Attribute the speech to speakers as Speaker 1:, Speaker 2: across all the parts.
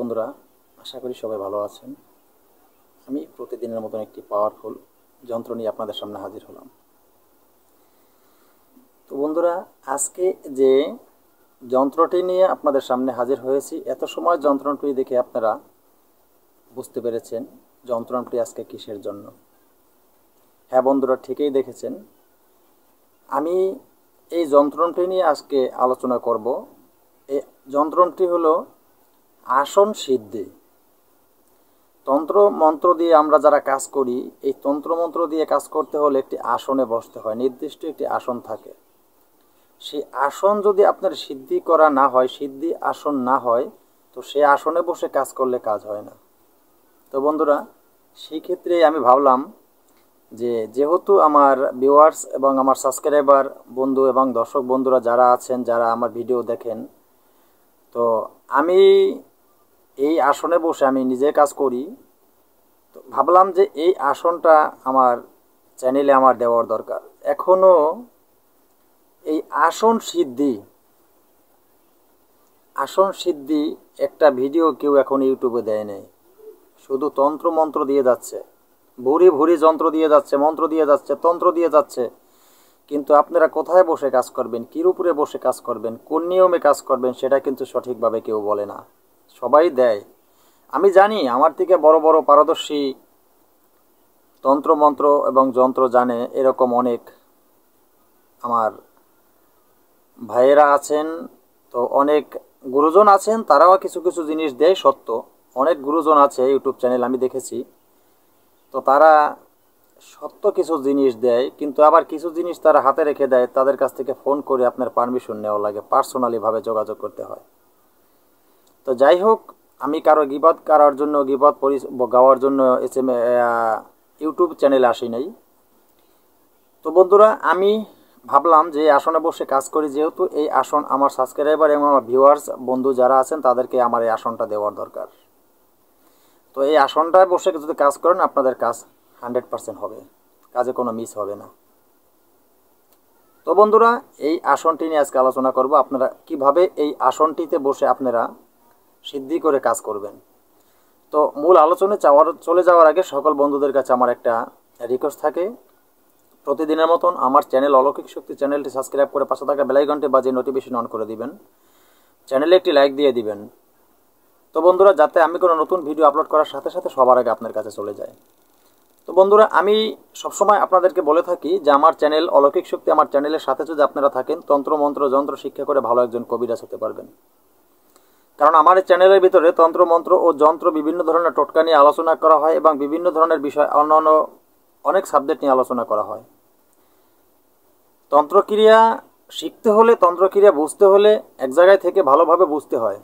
Speaker 1: বন্ধুরা, আশা করি সবাই ভালো আছেন। আমি প্রতিদিনের মতন একটি পাওয়ারফুল যন্ত্র নিয়ে আপনাদের সামনে হাজির হলাম। তো বন্ধুরা, আজকে যে যন্ত্রটি নিয়ে আপনাদের সামনে হাজির হয়েছি, এত সময় যন্ত্রটি দেখে আপনারা বুঝতে পেরেছেন যন্ত্রটি আজকে কিসের জন্য। হ্যাঁ বন্ধুরা, ঠিকই দেখেছেন। আমি এই যন্ত্রটি নিয়ে আজকে আলোচনা করব। এই যন্ত্রটি হলো আসন সিদ্ধি। তন্ত্র মন্ত্র দিয়ে আমরা যারা কাজ করি, এই তন্ত্র মন্ত্র দিয়ে কাজ করতে হলে একটি আসনে বসতে হয়, নির্দিষ্ট একটি আসন থাকে। সেই আসন যদি আপনার সিদ্ধি করা না হয়, সিদ্ধি আসন না হয়, তো সেই আসনে বসে কাজ করলে কাজ হয় না। তো বন্ধুরা, সেই ক্ষেত্রে আমি ভাবলাম যে যেহেতু আমার ভিউয়ার্স এবং আমার সাবস্ক্রাইবার বন্ধু এবং দর্শক বন্ধুরা যারা আছেন, যারা আমার ভিডিও দেখেন, তো আমি এই আসনে বসে আমি নিজে কাজ করি। তো ভাবলাম যে এই আসনটা আমার চ্যানেলে আমার দেওয়ার দরকার। এখনও এই আসন সিদ্ধি একটা ভিডিও কেউ এখন ইউটিউবে দেয় নাই। শুধু তন্ত্র মন্ত্র দিয়ে যাচ্ছে, ভুরি ভুরি যন্ত্র দিয়ে যাচ্ছে, মন্ত্র দিয়ে যাচ্ছে, তন্ত্র দিয়ে যাচ্ছে। কিন্তু আপনারা কোথায় বসে কাজ করবেন, কির উপরে বসে কাজ করবেন, কোন নিয়মে কাজ করবেন, সেটা কিন্তু সঠিকভাবে কেউ বলে না। সবাই দেয়। আমি জানি আমার থেকে বড় বড় পারদর্শী তন্ত্র মন্ত্র এবং যন্ত্র জানে এরকম অনেক আমার ভাইয়েরা আছেন। তো অনেক গুরুজন আছেন, তারাও কিছু কিছু জিনিস দেয় সত্য। অনেক গুরুজন আছে ইউটিউব চ্যানেল আমি দেখেছি, তো তারা সত্য কিছু জিনিস দেয়, কিন্তু আবার কিছু জিনিস তারা হাতে রেখে দেয়। তাদের কাছ থেকে ফোন করে আপনার পারমিশন নেওয়া লাগে, পার্সোনালিভাবে যোগাযোগ করতে হয়। তো যাই হোক, আমি কারো গীবত করার জন্য, গীবত গাওয়ার জন্য ইউটিউব চ্যানেলে আসি নাই। তো বন্ধুরা, আমি ভাবলাম যে আসনে বসে কাজ করি, যেহেতু এই আসন আমার সাবস্ক্রাইবার এবং আমার ভিউয়ার্স বন্ধু যারা আছেন তাদেরকে আমার এই আসনটা দেওয়ার দরকার। তো এই আসনটায় বসে যদি কাজ করেন, আপনাদের কাজ 100% হবে, কাজে কোনো মিস হবে না। তো বন্ধুরা, এই আসনটি নিয়ে আজকে আলোচনা করব, আপনারা কিভাবে এই আসনটিতে বসে আপনারা সিদ্ধি করে কাজ করবেন। তো মূল আলোচনায় চলে যাওয়ার আগে সকল বন্ধুদের কাছে আমার একটা রিকোয়েস্ট থাকে, প্রতিদিনের মতন আমার চ্যানেল অলৌকিক শক্তি চ্যানেলটি সাবস্ক্রাইব করে পাশে থাকা বেল আইকনটি বাজিয়ে নোটিফিকেশন অন করে দিবেন, চ্যানেলে একটি লাইক দিয়ে দিবেন। তো বন্ধুরা, যাতে আমি কোনো নতুন ভিডিও আপলোড করার সাথে সাথে সবার আগে আপনার কাছে চলে যায়। তো বন্ধুরা, আমি সবসময় আপনাদেরকে বলে থাকি যে আমার চ্যানেল অলৌকিক শক্তি, আমার চ্যানেলের সাথে যদি আপনারা থাকেন, তন্ত্র মন্ত্র যন্ত্র শিক্ষা করে ভালো একজন কবিরাজ হতে পারবেন। কারণ আমার এই চ্যানেলের ভিতরে তন্ত্র মন্ত্র ও যন্ত্র বিভিন্ন ধরনের টোটকা নিয়ে আলোচনা করা হয় এবং বিভিন্ন ধরনের বিষয় অন্যান্য অনেক সাবজেক্ট নিয়ে আলোচনা করা হয়। তন্ত্রক্রিয়া শিখতে হলে, তন্ত্রক্রিয়া বুঝতে হলে এক জায়গায় থেকে ভালোভাবে বুঝতে হয়।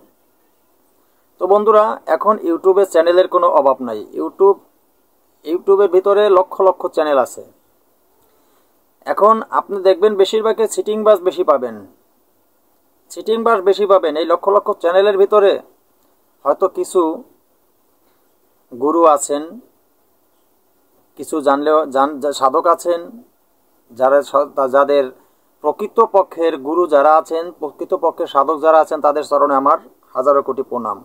Speaker 1: তো বন্ধুরা, এখন ইউটিউবের চ্যানেলের কোনো অভাব নাই। ইউটিউবের ভিতরে লক্ষ লক্ষ চ্যানেল আছে। এখন আপনি দেখবেন বেশিরভাগই সিটিংবাজ বেশি পাবেন, এই লক্ষ লক্ষ চ্যানেলের ভিতরে। হয়তো কিছু গুরু আছেন, কিছু সাধক আছেন, যাদের প্রকৃতপক্ষের গুরু যারা আছেন, প্রকৃতপক্ষের সাধক যারা আছেন, তাদের চরণে আমার হাজারো কোটি প্রণাম।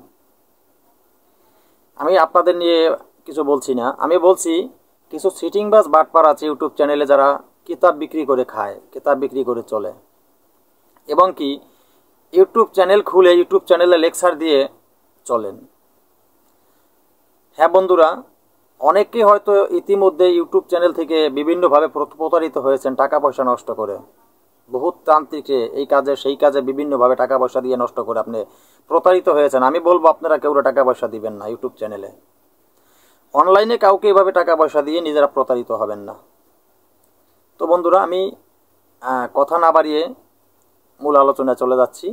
Speaker 1: আমি আপনাদের নিয়ে কিছু বলছি না, আমি বলছি কিছু সিটিংবাজ বাটপার আছে ইউটিউব চ্যানেলে, যারা কিতাব বিক্রি করে খায়, কিতাব বিক্রি করে চলে, এবং কি ইউটিউব চ্যানেল খুলে ইউটিউব চ্যানেলে লেকচার দিয়ে চলেন। হ্যাঁ বন্ধুরা, অনেকেই হয়তো ইতিমধ্যে ইউটিউব চ্যানেল থেকে বিভিন্নভাবে প্রতারিত হয়েছেন, টাকা পয়সা নষ্ট করে। বহুত তান্ত্রিকে এই কাজে সেই কাজে বিভিন্নভাবে টাকা পয়সা দিয়ে নষ্ট করে আপনি প্রতারিত হয়েছেন। আমি বলবো আপনারা কেউ টাকা পয়সা দিবেন না ইউটিউব চ্যানেলে, অনলাইনে কাউকে এভাবে টাকা পয়সা দিয়ে নিজেরা প্রতারিত হবেন না। তো বন্ধুরা, আমি কথা না বাড়িয়ে মূল আলোচনায় চলে যাচ্ছি।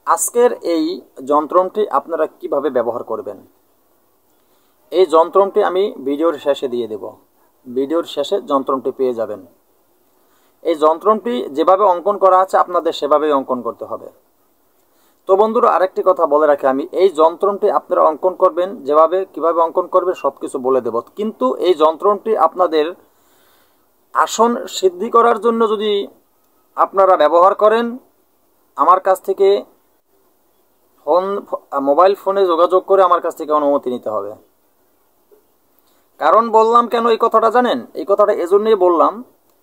Speaker 1: আজকের এই যন্ত্রটি আপনারা কিভাবে ব্যবহার করবেন, এই যন্ত্রটি আমি ভিডিওর শেষে দিয়ে দেব। ভিডিওর শেষে যন্ত্রটি পেয়ে যাবেন। এই যন্ত্রটি যেভাবে অঙ্কন করা আছে আপনাদের সেভাবেই অঙ্কন করতে হবে। তো বন্ধুরা, আরেকটি কথা বলে রাখি, আমি এই যন্ত্রটি আপনারা অঙ্কন করবেন যেভাবে, কিভাবে অঙ্কন করবেন সব কিছু বলে দেব। কিন্তু এই যন্ত্রটি আপনাদের আসন সিদ্ধি করার জন্য যদি আপনারা ব্যবহার করেন, আমার কাছ থেকে মোবাইল ফোনে যোগাযোগ করে আমার কাছ থেকে অনুমতি নিতে হবে। কারণ বললাম কেন এই কথাটা জানেন? এই কথাটা এজন্যই বললাম,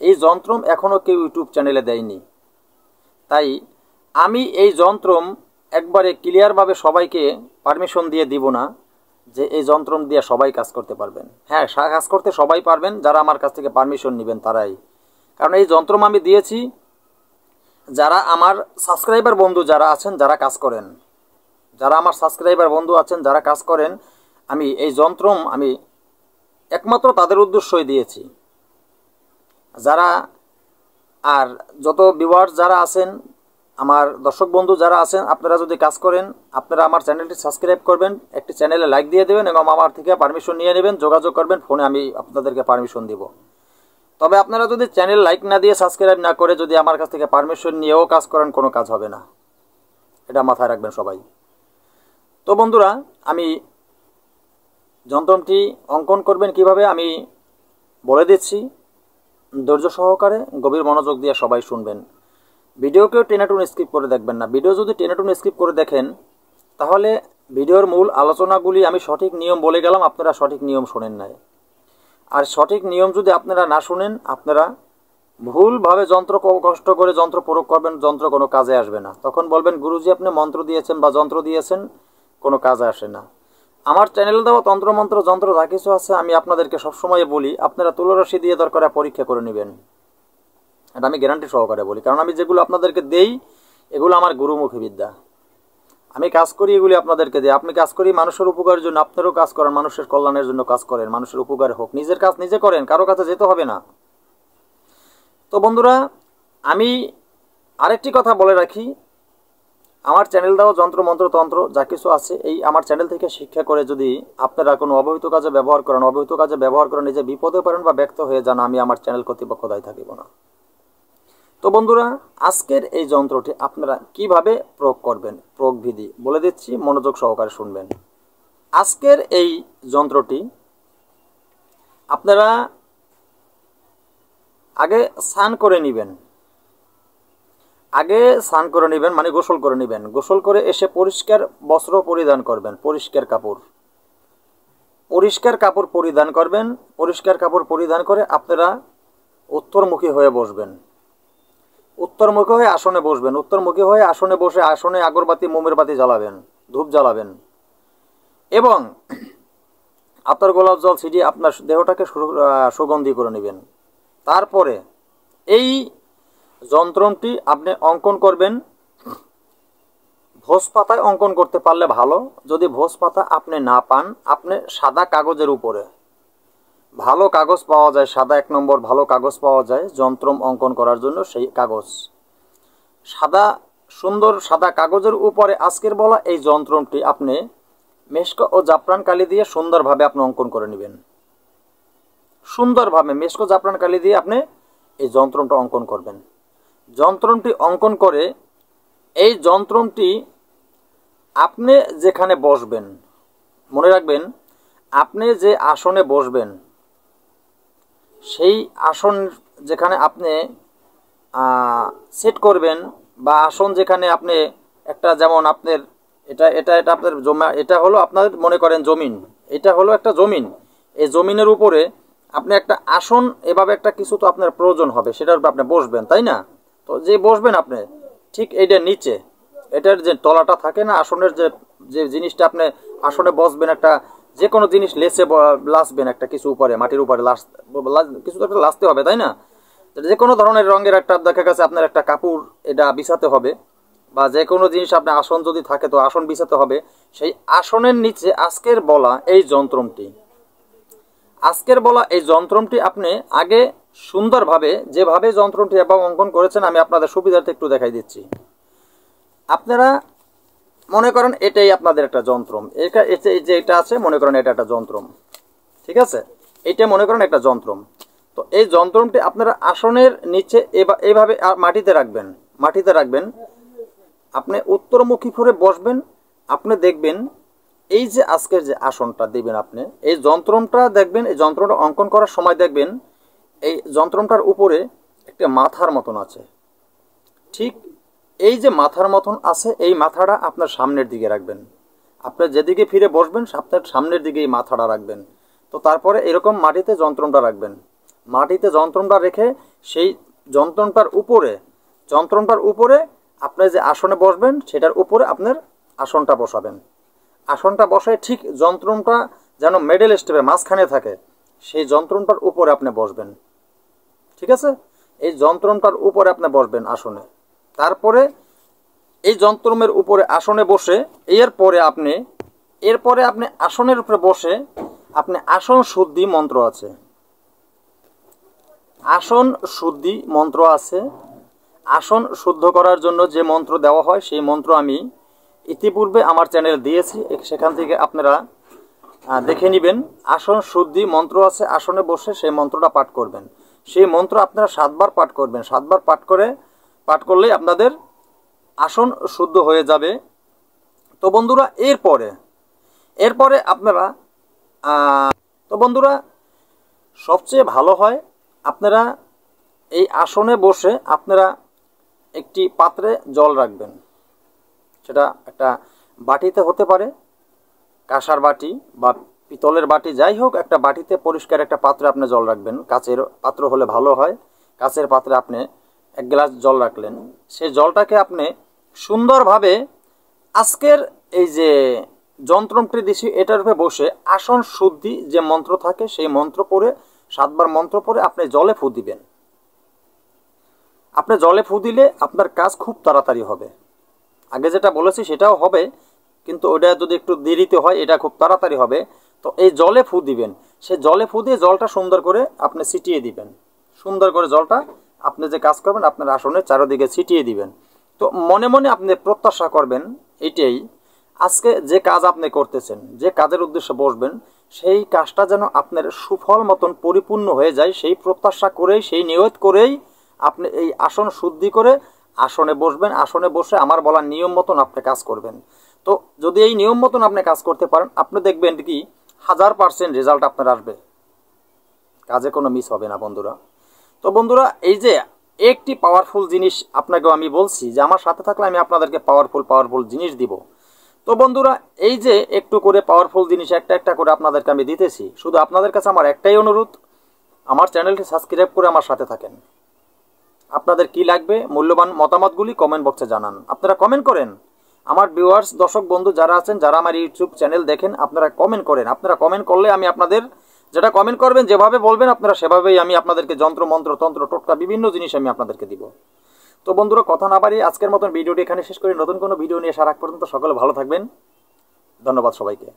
Speaker 1: এই যন্ত্রম এখনও কেউ ইউটিউব চ্যানেলে দেয়নি। তাই আমি এই যন্ত্রম একবারে ক্লিয়ারভাবে সবাইকে পারমিশন দিয়ে দিব না যে এই যন্ত্রম দিয়ে সবাই কাজ করতে পারবেন। হ্যাঁ, কাজ করতে সবাই পারবেন, যারা আমার কাছ থেকে পারমিশন নেবেন তারাই। কারণ এই যন্ত্রম আমি দিয়েছি যারা আমার সাবস্ক্রাইবার বন্ধু যারা আছেন, যারা কাজ করেন, যারা আমার সাবস্ক্রাইবার বন্ধু আছেন, যারা কাজ করেন, আমি এই যন্ত্রম আমি একমাত্র তাদের উদ্দেশ্যই দিয়েছি। যারা আর যত ভিউয়ার্স যারা আছেন, আমার দর্শক বন্ধু যারা আছেন, আপনারা যদি কাজ করেন, আপনারা আমার চ্যানেলটি সাবস্ক্রাইব করবেন, একটি চ্যানেলে লাইক দিয়ে দেবেন এবং আমার থেকে পারমিশন নিয়ে নেবেন, যোগাযোগ করবেন ফোনে, আমি আপনাদেরকে পারমিশন দিব। তবে আপনারা যদি চ্যানেল লাইক না দিয়ে সাবস্ক্রাইব না করে যদি আমার কাছ থেকে পারমিশন নিয়েও কাজ করেন, কোনো কাজ হবে না, এটা মাথায় রাখবেন সবাই। তো বন্ধুরা, আমি যন্ত্রটি অঙ্কন করবেন কিভাবে আমি বলে দিচ্ছি, ধৈর্য সহকারে গভীর মনোযোগ দিয়ে সবাই শুনবেন। ভিডিওকেও টেনে স্কিপ করে দেখবেন না। ভিডিও যদি টেনে স্কিপ করে দেখেন তাহলে ভিডিওর মূল আলোচনাগুলি আমি সঠিক নিয়ম বলে গেলাম, আপনারা সঠিক নিয়ম শোনেন নাই। আর সঠিক নিয়ম যদি আপনারা না শুনেন, আপনারা ভুলভাবে যন্ত্র কষ্ট করে যন্ত্র প্রয়োগ করবেন, যন্ত্র কোনো কাজে আসবে না। তখন বলবেন গুরুজি আপনি মন্ত্র দিয়েছেন বা যন্ত্র দিয়েছেন, কোনো কাজে আসে না। আমার চ্যানেল দেওয়া তন্ত্রমন্ত্র যন্ত্র যা কিছু আছে আমি আপনাদেরকে সবসময় বলি, আপনারা তুলরাশি দিয়ে দরকার পরীক্ষা করে নেবেন। এটা আমি গ্যারান্টি সহকারে বলি, কারণ আমি যেগুলো আপনাদেরকে দেই এগুলো আমার গুরুমুখী বিদ্যা। আমি কাজ করি এগুলি আপনাদেরকে দিই। আপনি কাজ করি মানুষের উপকারের জন্য, আপনারও কাজ করেন মানুষের কল্যাণের জন্য কাজ করেন, মানুষের উপকার হোক। নিজের কাজ নিজে করেন, কারো কাছে যেতে হবে না। তো বন্ধুরা, আমি আরেকটি কথা বলে রাখি, আমার চ্যানেল দেওয়া যন্ত্র মন্ত্র তন্ত্র যা কিছু আছে এই আমার চ্যানেল থেকে শিক্ষা করে যদি আপনারা কোনো অবহিত কাজে ব্যবহার করেন, অবহিত কাজে ব্যবহার করে নিজে বিপদে পারেন বা ব্যক্ত হয়ে যান, আমি আমার চ্যানেল কর্তৃপক্ষ দায়ী থাকিব না। তো বন্ধুরা, আজকের এই যন্ত্রটি আপনারা কিভাবে প্রয়োগ করবেন, প্রয়োগ বিধি বলে দিচ্ছি, মনোযোগ সহকারে শুনবেন। আজকের এই যন্ত্রটি আপনারা আগে স্নান করে নেবেন। আগে স্নান করে নেবেন মানে গোসল করে নেবেন। গোসল করে এসে পরিষ্কার বস্ত্র পরিধান করবেন, পরিষ্কার কাপড় পরিধান করবেন। পরিষ্কার কাপড় পরিধান করে আপনারা উত্তরমুখী হয়ে বসবেন। উত্তরমুখী হয়ে আসনে বসবেন। উত্তরমুখী হয়ে আসনে বসে আসনে আগরবাতি মোমের বাতি জ্বালাবেন, ধূপ জ্বালাবেন এবং আতর গোলাপ জল ছিটিয়ে আপনার দেহটাকে সুগন্ধি করে নেবেন। তারপরে এই যন্ত্রটি আপনি অঙ্কন করবেন। ভোজ পাতায় অঙ্কন করতে পারলে ভালো, যদি ভোজ পাতা আপনি না পান, আপনি সাদা কাগজের উপরে, ভালো কাগজ পাওয়া যায়, সাদা 1 নম্বর ভালো কাগজ পাওয়া যায় যন্ত্রম অঙ্কন করার জন্য, সেই কাগজ সাদা, সুন্দর সাদা কাগজের উপরে আজকের বলা এই যন্ত্রটি আপনি মেশক ও জাফরান কালি দিয়ে সুন্দরভাবে আপনি অঙ্কন করে নেবেন। সুন্দরভাবে মেশক জাফরান কালি দিয়ে আপনি এই যন্ত্রটা অঙ্কন করবেন। যন্ত্রটি অঙ্কন করে এই যন্ত্রটি আপনি যেখানে বসবেন, মনে রাখবেন আপনি যে আসনে বসবেন সেই আসন যেখানে আপনি সেট করবেন বা আসন যেখানে আপনি একটা, যেমন আপনার এটা এটা এটা আপনার জমা, এটা হলো আপনার মনে করেন জমিন, এটা হলো একটা জমিন। এই জমিনের উপরে আপনি একটা আসন এভাবে একটা কিছু তো আপনার প্রয়োজন হবে, সেটার উপর আপনি বসবেন, তাই না? তো যে বসবেন আপনি ঠিক এইটার নিচে, এটার যে তলাটা থাকে না আসনের, যে যে জিনিসটা আপনি আসনে বসবেন, একটা যে কোনো জিনিস লেসে লাসবেন, একটা কিছু উপরে মাটির উপরে কিছু তো একটা লাসতে হবে, তাই না? যে কোনো ধরনের রঙের একটা দেখা গেছে আপনার একটা কাপড় এটা বিছাতে হবে, বা যে কোনো জিনিস আপনার আসন যদি থাকে তো আসন বিছাতে হবে। সেই আসনের নিচে আজকের বলা এই যন্ত্রটি আপনি আগে সুন্দরভাবে যেভাবে যন্ত্রটি এবং অঙ্কন করেছেন আমি আপনাদের সুবিধার্থে একটু দেখাই দিচ্ছি। আপনারা মনে করেন এটাই আপনাদের একটা যন্ত্রম, এটা আছে মনে করেন এটা একটা যন্ত্রম, ঠিক আছে? এটা মনে করেন একটা যন্ত্রম। তো এই যন্ত্রটি আপনারা আসনের নিচে এইভাবে মাটিতে রাখবেন। আপনি উত্তরমুখী করে বসবেন। আপনি দেখবেন এই যে আজকের যে আসনটা দিবেন, আপনি এই যন্ত্রটা দেখবেন, এই যন্ত্রটা অঙ্কন করার সময় দেখবেন এই যন্ত্রটার উপরে একটা মাথার মতন আছে, ঠিক এই যে মাথার মতন আছে, এই মাথাটা আপনার সামনের দিকে রাখবেন। আপনার যেদিকে ফিরে বসবেন আপনার সামনের দিকে এই মাথাটা রাখবেন। তো তারপরে এরকম মাটিতে যন্ত্রণটা রাখবেন। মাটিতে যন্ত্রণটা রেখে সেই যন্ত্রণটার উপরে আপনি যে আসনে বসবেন সেটার উপরে আপনার আসনটা বসাবেন। আসনটা বসায় ঠিক যন্ত্রণটা যেন মিডল স্টেপে মাঝখানে থাকে, সেই যন্ত্রণটার উপরে আপনি বসবেন। ঠিক আছে? এই যন্ত্রণটার উপরে আপনি বসবেন আসনে। তারপরে এই যন্ত্রমের উপরে আসনে বসে এরপরে আপনি আসনের উপরে বসে আপনি আসন শুদ্ধি মন্ত্র আছে, আসন শুদ্ধ করার জন্য যে মন্ত্র দেওয়া হয় সেই মন্ত্র আমি ইতিপূর্বে আমার চ্যানেল দিয়েছি, সেখান থেকে আপনারা দেখে নেবেন। আসন শুদ্ধি মন্ত্র আছে, আসনে বসে সেই মন্ত্রটা পাঠ করবেন। সেই মন্ত্র আপনারা 7 বার পাঠ করবেন। 7 বার পাঠ করলেই আপনাদের আসন শুদ্ধ হয়ে যাবে। তো বন্ধুরা এরপরে আপনারা সবচেয়ে ভালো হয় আপনারা এই আসনে বসে আপনারা একটি পাত্রে জল রাখবেন। সেটা একটা বাটিতে হতে পারে, কাঁসার বাটি বা পিতলের বাটি, যাই হোক একটা বাটিতে পরিষ্কার একটা পাত্রে আপনি জল রাখবেন। কাচের পাত্র হলে ভালো হয়। কাচের পাত্রে আপনি 1 গ্লাস জল রাখলেন। সেই জলটাকে আপনি সুন্দরভাবে আজকের এই যে যন্ত্রটি দিছি এটার উপরে বসে আসন শুদ্ধি যে মন্ত্র থাকে সেই মন্ত্র পড়ে 7 বার মন্ত্র পড়ে আপনি জলে ফু দিবেন। আপনি জলে ফু দিলে আপনার কাজ খুব তাড়াতাড়ি হবে। আগে যেটা বলেছি সেটাও হবে, কিন্তু ওটা যদি একটু দেরিতে হয়, এটা খুব তাড়াতাড়ি হবে। তো এই জলে ফু দিবেন। সে জলে ফু দিয়ে জলটা সুন্দর করে আপনি ছিটিয়ে দিবেন। সুন্দর করে জলটা আপনি যে কাজ করবেন আপনার আসনের চারদিকে ছিটিয়ে দিবেন। তো মনে মনে আপনি প্রত্যাশা করবেন এটাই, আজকে যে কাজ আপনি করতেছেন, যে কাজের উদ্দেশ্যে বসবেন, সেই কাজটা যেন আপনার সুফল মতন পরিপূর্ণ হয়ে যায়, সেই প্রত্যাশা করেই, সেই নিয়ত করেই আপনি এই আসন শুদ্ধি করে আসনে বসবেন। আসনে বসে আমার বলার নিয়ম মতন আপনি কাজ করবেন। তো যদি এই নিয়ম মতন আপনি কাজ করতে পারেন, আপনি দেখবেন কি 1000% রেজাল্ট আপনার আসবে, কাজে কোনো মিস হবে না বন্ধুরা। তো বন্ধুরা, এই যে একটি পাওয়ারফুল জিনিস আপনাকেও আমি বলছি যে আমার সাথে থাকলে আমি আপনাদেরকে পাওয়ারফুল জিনিস দিব। তো বন্ধুরা, এই যে একটু করে পাওয়ারফুল জিনিস একটা করে আপনাদেরকে আমি দিতেছি, শুধু আপনাদের কাছে আমার একটাই অনুরোধ, আমার চ্যানেলটি সাবস্ক্রাইব করে আমার সাথে থাকেন। আপনাদের কি লাগবে মূল্যবান মতামতগুলি কমেন্ট বক্সে জানান। আপনারা কমেন্ট করেন। আমার ভিউয়ার্স, দর্শক বন্ধু যারা আছেন, যারা আমার ইউটিউব চ্যানেল দেখেন, আপনারা কমেন্ট করেন। আপনারা কমেন্ট করলে আমি আপনাদের যেটা কমেন্ট করবেন, যেভাবে বলবেন আপনারা সেভাবেই আমি আপনাদেরকে যন্ত্র মন্ত্র তন্ত্র টোটকা বিভিন্ন জিনিস আমি আপনাদেরকে দিব। তো বন্ধুরা, কথা না বাড়িয়ে আজকের মতন ভিডিওটি এখানে শেষ করি। নতুন কোনো ভিডিও নিয়ে আসার আগ পর্যন্ত সকলে ভালো থাকবেন। ধন্যবাদ সবাইকে।